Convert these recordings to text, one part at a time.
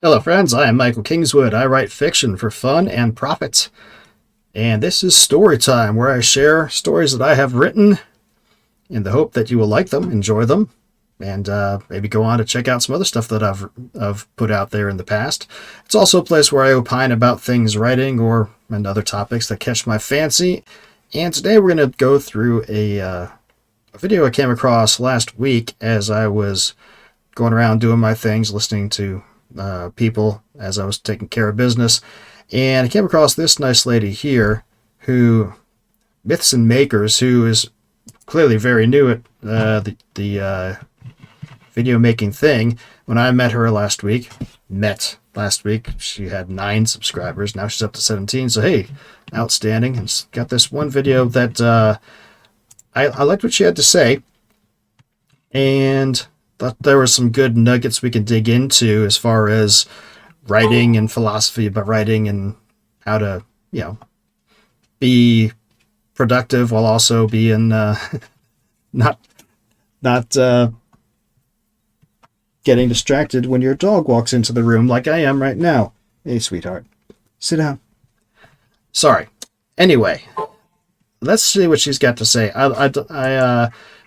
Hello, friends. I am Michael Kingswood. I write fiction for fun and profit. And this is Story Time, where I share stories that I have written in the hope that you will like them, enjoy them, and maybe go on to check out some other stuff that I've put out there in the past. It's also a place where I opine about things writing and other topics that catch my fancy. And today we're going to go through a video I came across last week as I was going around doing my things, listening to people as I was taking care of business, and I came across this nice lady here who Myths and Makers, who is clearly very new at the video making thing. When I met her last week, she had 9 subscribers. Now she's up to 17. So hey, outstanding. And she's got this one video that I liked what she had to say, and thought there were some good nuggets we can dig into as far as writing and philosophy about writing and how to, be productive while also being not getting distracted when your dog walks into the room like I am right now. Hey, sweetheart, sit down. Sorry. Anyway, let's see what she's got to say.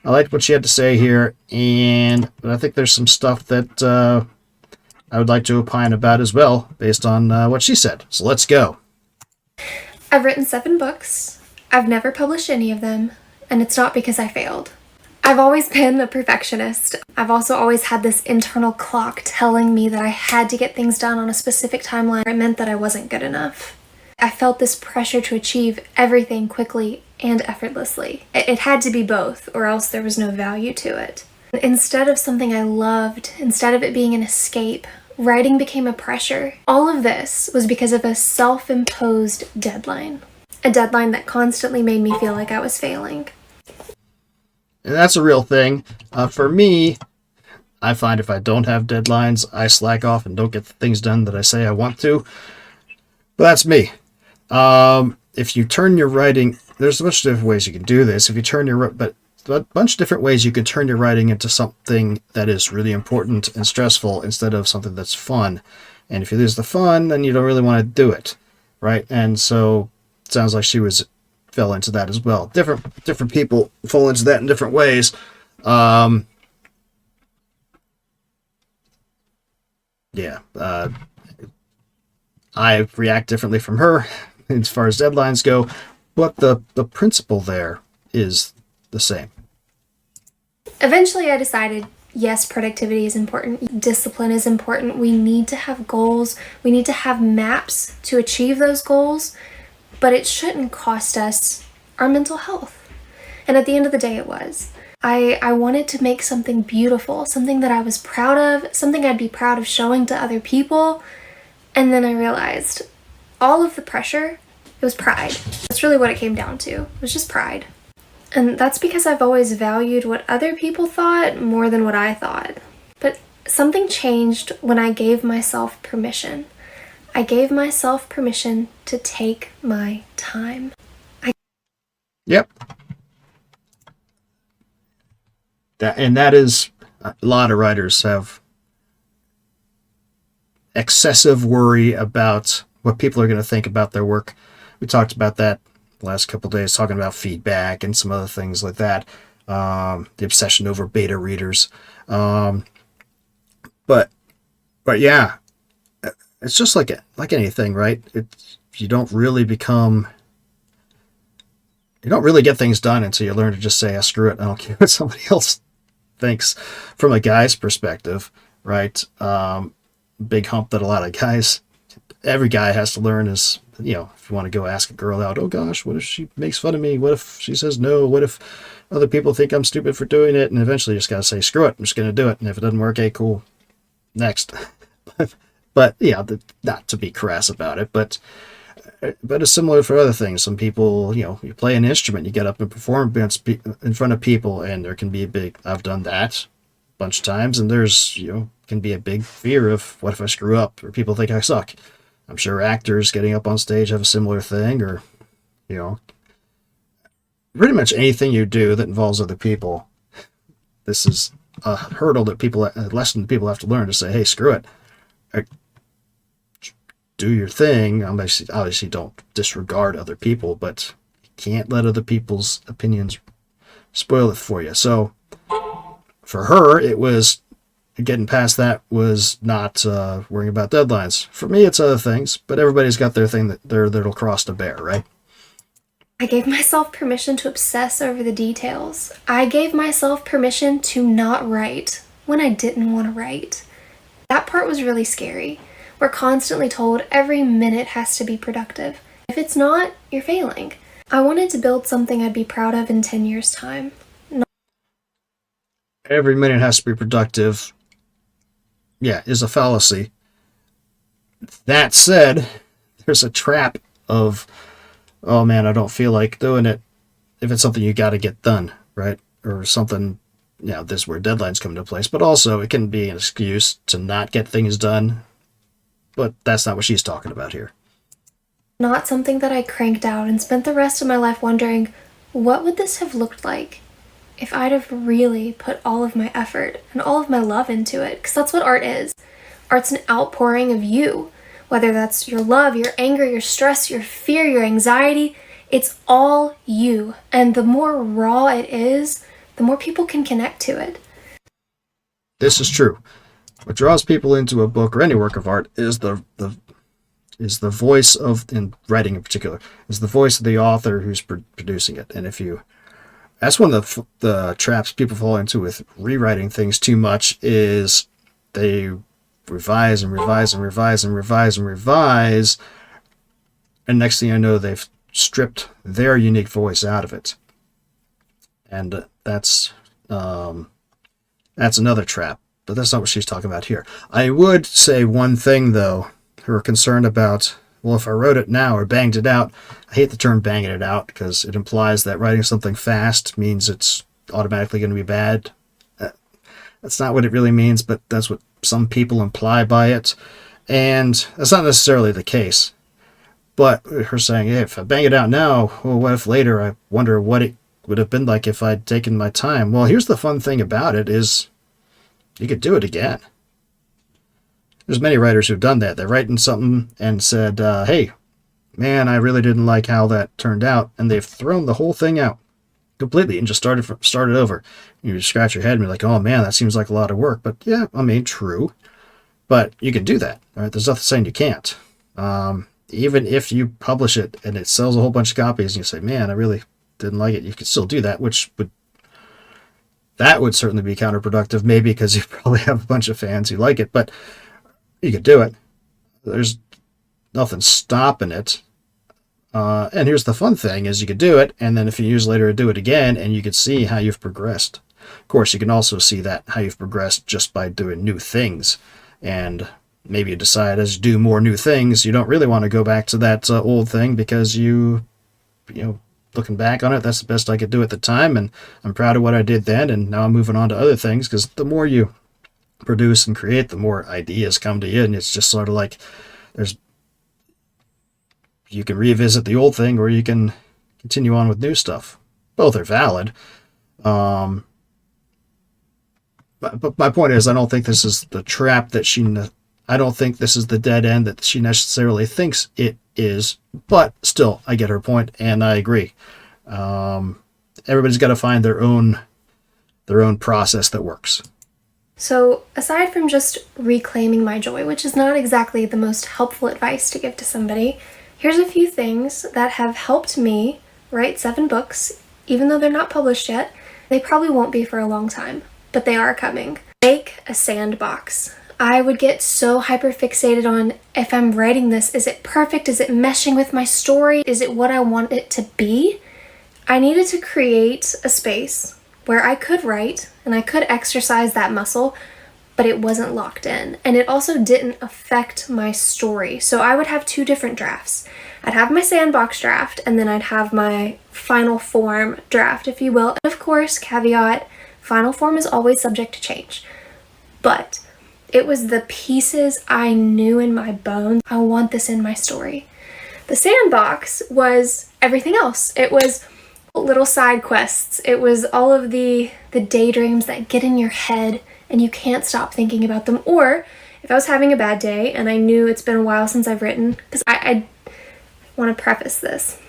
I liked what she had to say here, but I think there's some stuff that I would like to opine about as well, based on what she said. So let's go. I've written 7 books. I've never published any of them, and it's not because I failed. I've always been a perfectionist. I've also always had this internal clock telling me that I had to get things done on a specific timeline. It meant that I wasn't good enough. I felt this pressure to achieve everything quickly and effortlessly. It had to be both, or else there was no value to it. Instead of something I loved, instead of it being an escape, writing became a pressure. All of this was because of a self-imposed deadline. A deadline that constantly made me feel like I was failing. And that's a real thing. For me, I find if I don't have deadlines, I slack off and don't get the things done that I say I want to. But that's me. If you turn your writing, there's a bunch of different ways you can do this. But a bunch of different ways you can turn your writing into something that is really important and stressful instead of something that's fun. And if you lose the fun, then you don't really want to do it, right? And so it sounds like she fell into that as well. Different people fall into that in different ways. I react differently from her as far as deadlines go, but the principle there is the same. Eventually I decided, yes, productivity is important. Discipline is important. We need to have goals. We need to have maps to achieve those goals, but it shouldn't cost us our mental health. And at the end of the day, it was. I wanted to make something beautiful, something that I was proud of, something I'd be proud of showing to other people. And then I realized all of the pressure, it was pride. That's really what it came down to. It was just pride. And that's because I've always valued what other people thought more than what I thought. But something changed when I gave myself permission. I gave myself permission to take my time. Yep. That is, a lot of writers have excessive worry about what people are going to think about their work. We talked about that the last couple of days, talking about feedback and some other things like that. The obsession over beta readers. But yeah, it's just like anything, right? You don't really get things done until you learn to just say, screw it, I don't care what somebody else thinks. From a guy's perspective, right? Big hump that a lot of guys, every guy has to learn is, if you want to go ask a girl out, oh gosh, what if she makes fun of me? What if she says no? What if other people think I'm stupid for doing it? And eventually you just got to say, screw it, I'm just going to do it. And if it doesn't work, hey, cool, next. But yeah, not to be crass about it, but it's similar for other things. Some people, you play an instrument, you get up and perform in front of people, and there can be I've done that a bunch of times, and there's, can be a big fear of what if I screw up or people think I suck. I'm sure actors getting up on stage have a similar thing, or, pretty much anything you do that involves other people. This is a hurdle that lesson people have to learn to say, hey, screw it. do your thing. Obviously don't disregard other people, but you can't let other people's opinions spoil it for you. So for her, it was getting past that was not worrying about deadlines. For me, it's other things, but everybody's got their thing that'll cross to bear, right? I gave myself permission to obsess over the details. I gave myself permission to not write when I didn't want to write. That part was really scary. We're constantly told every minute has to be productive. If it's not, you're failing. I wanted to build something I'd be proud of in 10 years' time. Every minute has to be productive. Yeah, is a fallacy. That said, there's a trap of, oh man, I don't feel like doing it. If it's something you got to get done, right? Or something, this is where deadlines come into place. But also, it can be an excuse to not get things done. But that's not what she's talking about here. Not something that I cranked out and spent the rest of my life wondering, what would this have looked like if I'd have really put all of my effort and all of my love into it? Because that's what art is. Art's an outpouring of you. Whether that's your love, your anger, your stress, your fear, your anxiety, it's all you. And the more raw it is, the more people can connect to it. This is true. What draws people into a book or any work of art is the voice of, in writing in particular, is the voice of the author who's producing it. And that's one of the traps people fall into with rewriting things too much, is they revise and revise and revise and revise and revise, and next thing I know, they've stripped their unique voice out of it. And that's another trap. But that's not what she's talking about here. I would say one thing, though. Her concern about, well, if I wrote it now or banged it out, I hate the term banging it out because it implies that writing something fast means it's automatically going to be bad. That's not what it really means, but that's what some people imply by it. And that's not necessarily the case. But her saying, hey, if I bang it out now, well, what if later I wonder what it would have been like if I'd taken my time? Well, here's the fun thing about it is, you could do it again. There's many writers who've done that. They're writing something and said, hey, man, I really didn't like how that turned out. And they've thrown the whole thing out completely and just started over. You scratch your head and be like, oh man, that seems like a lot of work. But yeah, I mean, true. But you can do that. Right? There's nothing saying you can't. Even if you publish it and it sells a whole bunch of copies and you say, man, I really didn't like it, you could still do that, that would certainly be counterproductive, maybe because you probably have a bunch of fans who like it, but you could do it. There's nothing stopping it. And here's the fun thing is you could do it, and then a few years later do it again, and you could see how you've progressed. Of course, you can also see that how you've progressed just by doing new things. And maybe you decide as you do more new things, you don't really want to go back to that old thing because you looking back on it, that's the best I could do at the time, and I'm proud of what I did then, and now I'm moving on to other things, because the more you produce and create, the more ideas come to you, and it's just sort of like you can revisit the old thing, or you can continue on with new stuff. Both are valid. But my point is, I don't think this is the trap that I don't think this is the dead end that she necessarily thinks it is, but still, I get her point, and I agree. Everybody's got to find their own process that works. So, aside from just reclaiming my joy, which is not exactly the most helpful advice to give to somebody, here's a few things that have helped me write 7 books, even though they're not published yet. They probably won't be for a long time, but they are coming. Make a sandbox. I would get so hyper-fixated on, if I'm writing this, is it perfect? Is it meshing with my story? Is it what I want it to be? I needed to create a space where I could write and I could exercise that muscle, but it wasn't locked in. And it also didn't affect my story. So I would have 2 different drafts. I'd have my sandbox draft, and then I'd have my final form draft, if you will. And of course, caveat, final form is always subject to change. But it was the pieces I knew in my bones. I want this in my story. The sandbox was everything else. It was little side quests. It was all of the daydreams that get in your head and you can't stop thinking about them. Or If I was having a bad day and I knew it's been a while since I've written, because I want to preface this.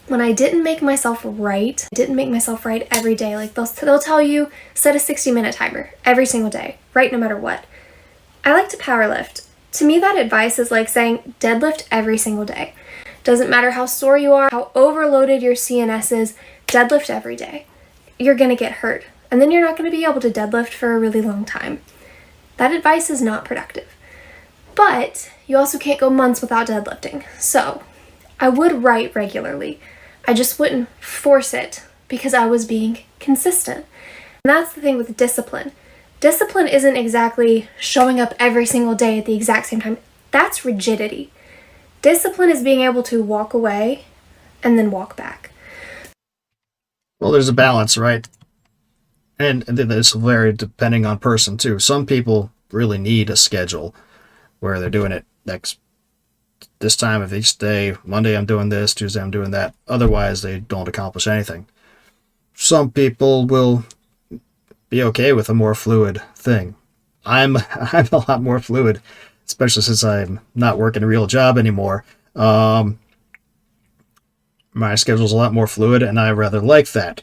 When I didn't make myself write every day. Like they'll tell you, set a 60-minute timer every single day, write no matter what. I like to power lift. To me, that advice is like saying deadlift every single day. Doesn't matter how sore you are, how overloaded your CNS is, deadlift every day. You're going to get hurt. And then you're not going to be able to deadlift for a really long time. That advice is not productive. But you also can't go months without deadlifting. So I would write regularly. I just wouldn't force it because I was being consistent. And that's the thing with discipline. Discipline isn't exactly showing up every single day at the exact same time. That's rigidity. Discipline is being able to walk away and then walk back. Well, there's a balance, right? And this will vary depending on person too. Some people really need a schedule where they're doing it this time of each day. Monday I'm doing this, Tuesday I'm doing that. Otherwise they don't accomplish anything. Some people will be okay with a more fluid thing. I'm a lot more fluid, especially since I'm not working a real job anymore. My schedule's a lot more fluid, and I rather like that.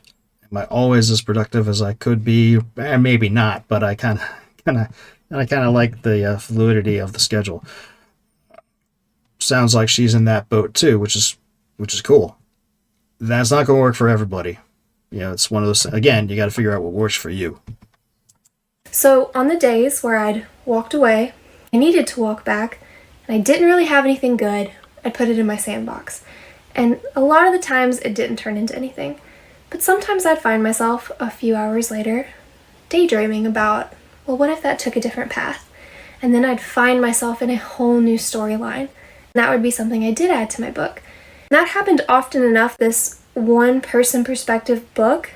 Am I always as productive as I could be? Maybe not, but I kind of like the fluidity of the schedule. Sounds like she's in that boat too, which is cool. That's not going to work for everybody. It's one of those. Again, you got to figure out what works for you. So on the days where I'd walked away, I needed to walk back, and I didn't really have anything good, I'd put it in my sandbox. And a lot of the times it didn't turn into anything. But sometimes I'd find myself a few hours later daydreaming about, well, what if that took a different path? And then I'd find myself in a whole new storyline. And that would be something I did add to my book. And that happened often enough. This one-person perspective book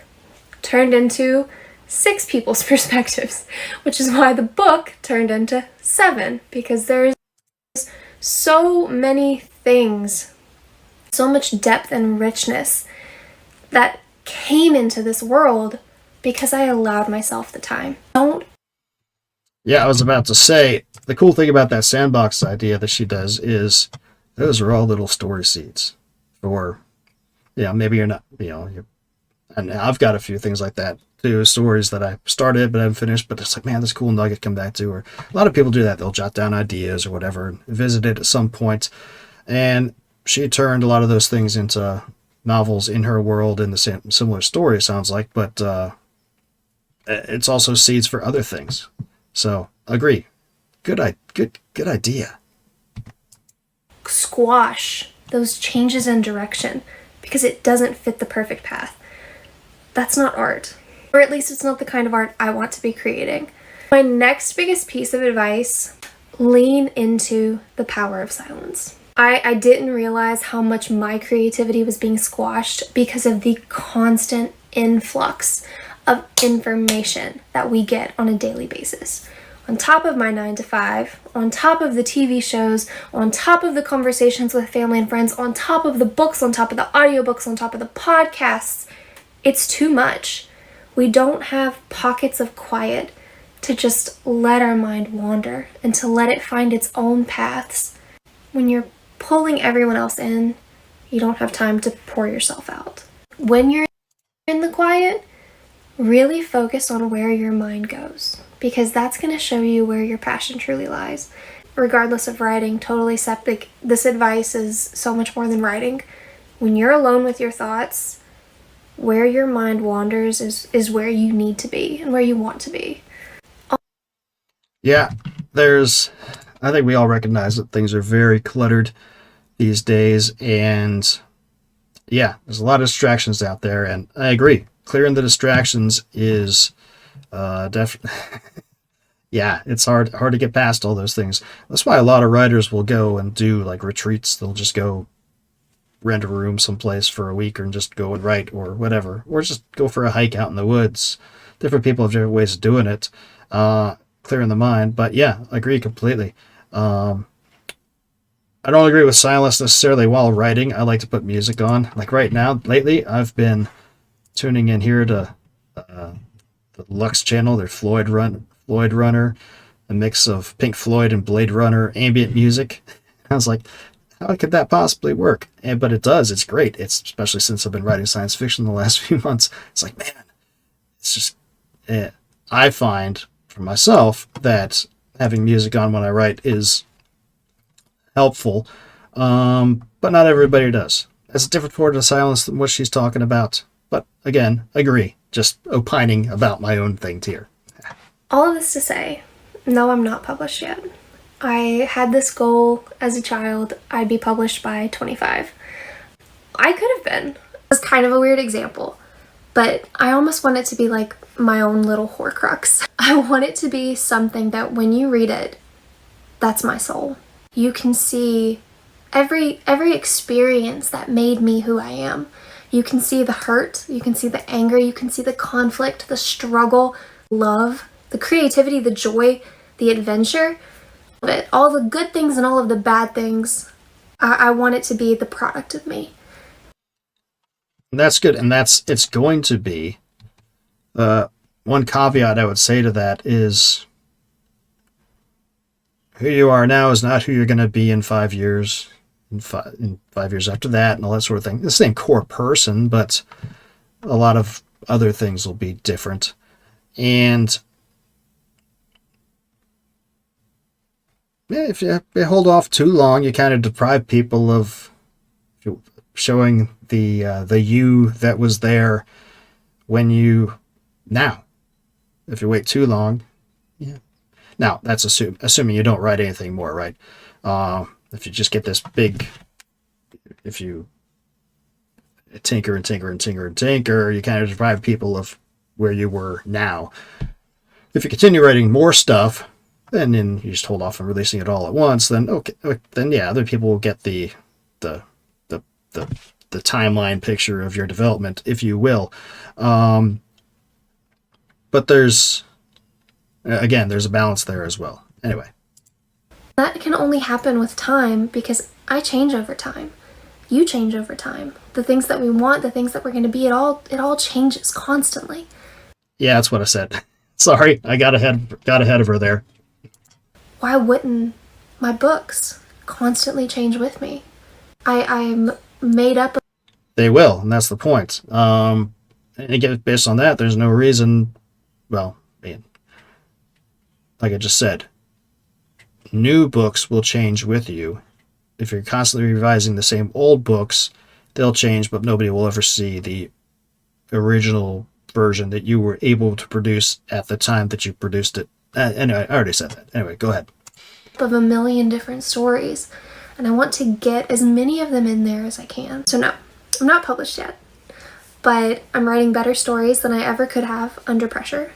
turned into 6 people's perspectives, which is why the book turned into 7, because there's so many things, so much depth and richness that came into this world because I allowed myself the time. Yeah, I was about to say, the cool thing about that sandbox idea that she does is those are all little story seeds for, maybe you're not, and I've got a few things like that too, stories that I started but haven't finished, but it's like, man, this cool nugget to come back to. Or a lot of people do that. They'll jot down ideas or whatever and visit it at some point. And she turned a lot of those things into novels in her world in the similar story, it sounds like, but it's also seeds for other things. So, agree. Good idea. Squash those changes in direction because it doesn't fit the perfect path. That's not art. Or at least it's not the kind of art I want to be creating. My next biggest piece of advice, lean into the power of silence. I didn't realize how much my creativity was being squashed because of the constant influx of information that we get on a daily basis. On top of my 9 to 5, on top of the TV shows, on top of the conversations with family and friends, on top of the books, on top of the audiobooks, on top of the podcasts, it's too much. We don't have pockets of quiet to just let our mind wander and to let it find its own paths. When you're pulling everyone else in, you don't have time to pour yourself out. When you're in the quiet, really focus on where your mind goes, because that's going to show you where your passion truly lies. Regardless of writing, totally septic, this advice is so much more than writing. When you're alone with your thoughts, where your mind wanders is where you need to be and where you want to be. Yeah, I think we all recognize that things are very cluttered these days, and yeah, there's a lot of distractions out there, and I agree. Clearing the distractions is definitely, yeah, it's hard to get past all those things. That's why a lot of writers will go and do like retreats. They'll just go rent a room someplace for a week and just go and write or whatever, or just go for a hike out in the woods. Different people have different ways of doing it, clearing the mind. But yeah, I agree completely. I don't agree with silence necessarily while writing. I like to put music on. Like right now, lately, I've been tuning in here to the Lux channel, their Floyd Runner a mix of Pink Floyd and Blade Runner ambient music. I was like, how could that possibly work? But it does. It's great. It's especially since I've been writing science fiction the last few months. It's like, man, it's just. I find for myself that having music on when I write is helpful, but not everybody does. That's a different form of silence than what she's talking about. But again, agree. Just opining about my own thing here. All of this to say, no, I'm not published yet. I had this goal as a child. I'd be published by 25. I could have been. It's kind of a weird example, but I almost want it to be like my own little Horcrux. I want it to be something that when you read it, that's my soul. You can see every experience that made me who I am. You can see the hurt, you can see the anger, you can see the conflict, the struggle, love, the creativity, the joy, the adventure. All the good things and all of the bad things. I want it to be the product of me. That's good, and it's going to be. One caveat I would say to that is who you are now is not who you're going to be in 5 years, in 5 years after that, and all that sort of thing. The same core person, but a lot of other things will be different. And if you hold off too long, you kind of deprive people of showing the you that was there when you now. If you wait too long, yeah. Now that's assuming you don't write anything more, right? If you just get this big, if you tinker and tinker and tinker and tinker, you kind of deprive people of where you were now. If you continue writing more stuff, and then you just hold off on releasing it all at once, then okay, then yeah, other people will get the timeline picture of your development, if you will. But there's a balance there as well. Anyway. That can only happen with time because I change over time. You change over time. The things that we want, the things that we're going to be, it all changes constantly. Yeah, that's what I said. Sorry, I got ahead of her there. Why wouldn't my books constantly change with me? I'm made up of... They will, and that's the point. And again, based on that, there's no reason, well, like I just said, new books will change with you. If you're constantly revising the same old books, they'll change, but nobody will ever see the original version that you were able to produce at the time that you produced it. Anyway, I already said that. Anyway, go ahead. Of a million different stories, and I want to get as many of them in there as I can. So no, I'm not published yet, but I'm writing better stories than I ever could have under pressure.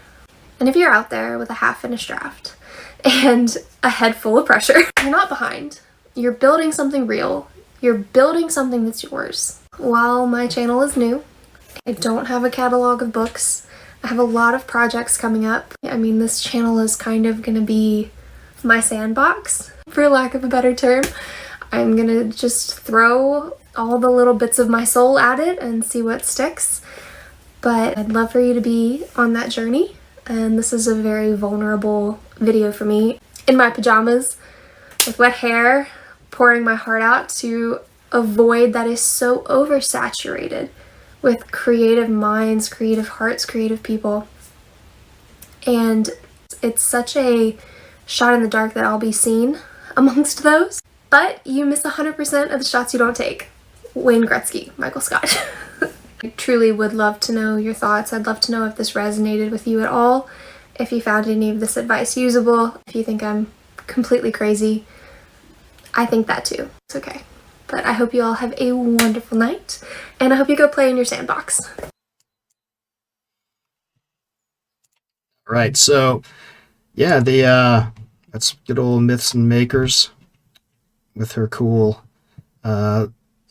And if you're out there with a half-finished draft and a head full of pressure, you're not behind. You're building something real. You're building something that's yours. While my channel is new, I don't have a catalog of books. I have a lot of projects coming up. I mean, this channel is kind of going to be my sandbox, for lack of a better term. I'm going to just throw all the little bits of my soul at it and see what sticks. But I'd love for you to be on that journey. And this is a very vulnerable video for me. In my pajamas, with wet hair, pouring my heart out to a void that is so oversaturated with creative minds, creative hearts, creative people. And it's such a shot in the dark that I'll be seen amongst those. But you miss 100% of the shots you don't take. Wayne Gretzky, Michael Scott. I truly would love to know your thoughts. I'd love to know if this resonated with you at all, if you found any of this advice usable, if you think I'm completely crazy. I think that too. It's okay. But I hope you all have a wonderful night, and I hope you go play in your sandbox. Right, so yeah, that's good old Myths and Makers with her cool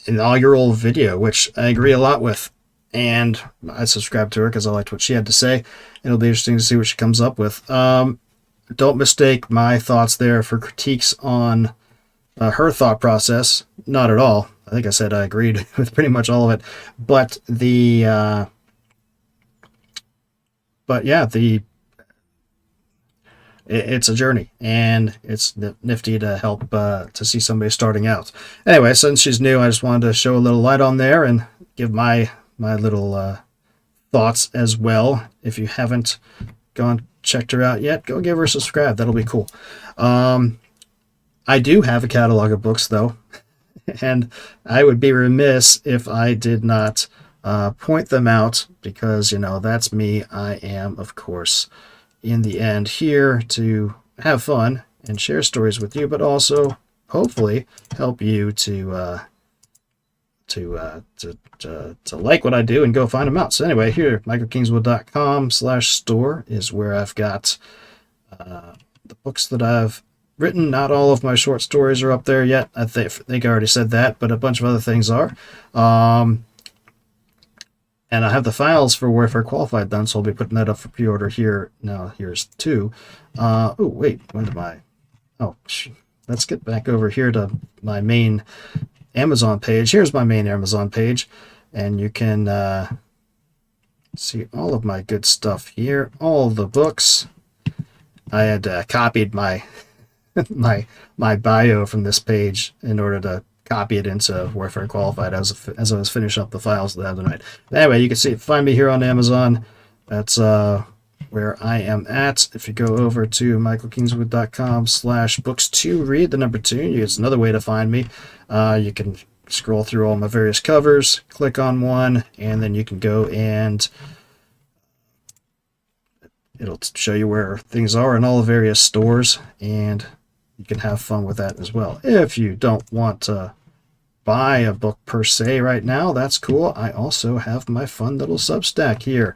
inaugural video, which I agree a lot with. And I subscribed to her because I liked what she had to say. It'll be interesting to see what she comes up with. Don't mistake my thoughts there for critiques on her thought process. Not at all. I think I said I agreed with pretty much all of it. But it's a journey, and it's nifty to help to see somebody starting out. Anyway, since she's new, I just wanted to show a little light on there and give my little thoughts as well. If you haven't checked her out yet, go give her a subscribe. That'll be cool. I do have a catalog of books, though, and I would be remiss if I did not point them out, because, that's me. I am, of course, in the end here to have fun and share stories with you, but also hopefully help you to like what I do and go find them out. So anyway, here, michaelkingswood.com/store is where I've got the books that I've written. Not all of my short stories are up there yet. I think I already said that, but a bunch of other things are. And I have the files for Warfare Qualified done, so I'll be putting that up for pre-order here. Now, here's 2. Oh, wait, when am I? Oh, let's get back over here to my main Amazon page. Here's my main Amazon page, and you can see all of my good stuff here, all of the books. I had copied my my bio from this page in order to copy it into Warfare Qualified as I was finishing up the files the other night. Anyway, you can find me here on Amazon. That's where I am at. If you go over to michaelkingswood.com/books2read, the number 2, it's another way to find me. You can scroll through all my various covers, click on one, and then you can go and it'll show you where things are in all the various stores, and you can have fun with that as well. If you don't want to buy a book per se right now, that's cool. I also have my fun little Substack here,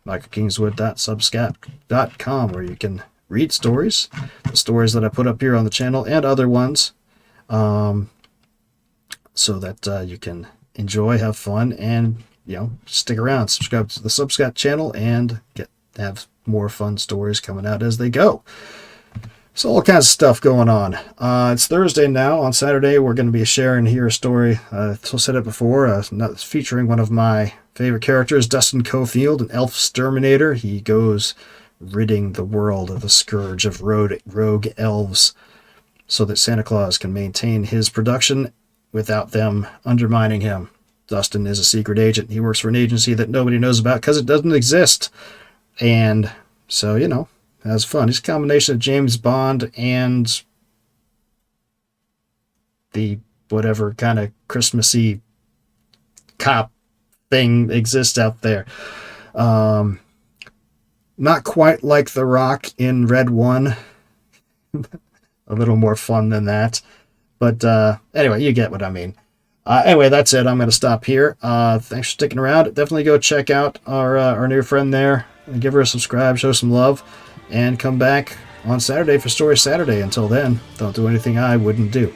michaelkingswood.substack.com, where you can read stories, the stories that I put up here on the channel and other ones, so that you can enjoy, have fun, and stick around, subscribe to the Substack channel, and have more fun stories coming out as they go. So all kinds of stuff going on. It's Thursday now. On Saturday, we're going to be sharing here a story. I said it before, featuring one of my favorite characters, Dustin Cofield, an elf exterminator. He goes ridding the world of the scourge of rogue elves so that Santa Claus can maintain his production without them undermining him. Dustin is a secret agent. He works for an agency that nobody knows about because it doesn't exist. And so, has fun. He's a combination of James Bond and the whatever kind of Christmassy cop thing exists out there. Not quite like The Rock in Red One. A little more fun than that. But anyway, you get what I mean. Anyway, that's it. I'm going to stop here. Thanks for sticking around. Definitely go check out our new friend there. And give her a subscribe, show some love, and come back on Saturday for Story Saturday. Until then, don't do anything I wouldn't do.